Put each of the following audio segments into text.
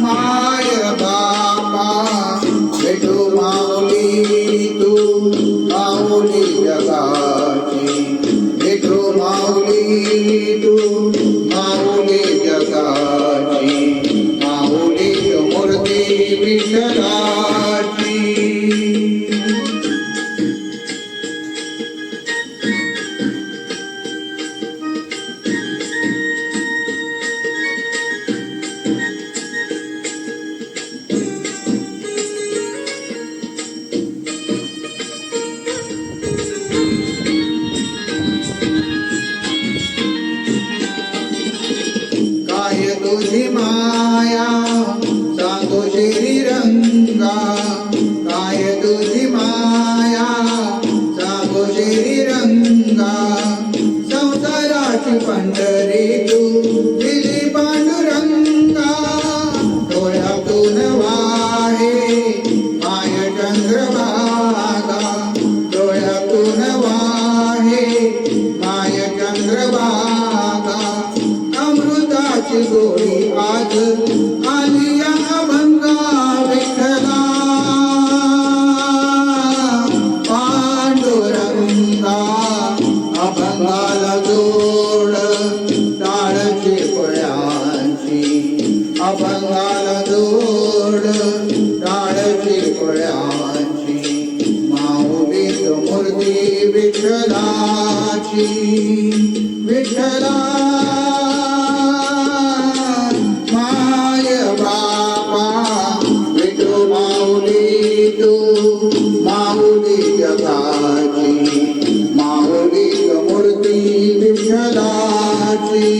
माय बापा विठू माऊली तू माऊली जगाची विठू माऊली तू माऊली जगाची माऊली मूर्ती विठ्ठलाची तुझी माया सांगो श्रीरंगा काय तुझी माया सांगो श्रीरंगा संसाराची पंढरी तू दिली पांडुरंगा डोळ्यातून वाहे माय चंद्रभागा डोळ्यातून वाहे माय चंद्रभागा अमृताची गोळी आज आली या अभंगा विठ्ठला पांडुरंगा अभंगाला जोड टाळची फळ्यांची अभंगाला जोड टाळची फळ्यांची माऊली मूर्ती विठ्ठलाची विठ्ठला माऊली जगाची माऊली मूर्ती विठ्ठलाची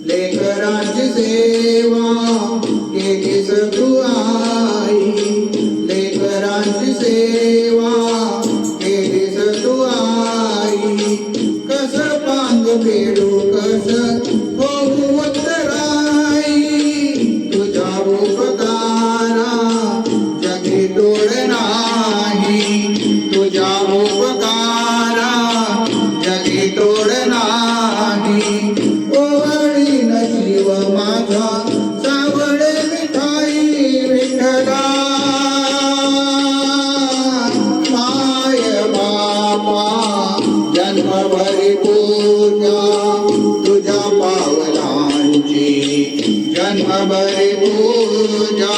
लेकरांची सेवा केली सगु आई लेकरांची सेवा केली सगु आई कस पांग फेडू कस होऊ उत्तराई तुझा उपकारा जगी तोड नाही तुझा उपकारा जगी तोड नाही जीव माझा सावळे मिठाई विठ्ठला माय बापा जन्मभरी पूजा तुझ्या पावलांची जन्मभरी पूजा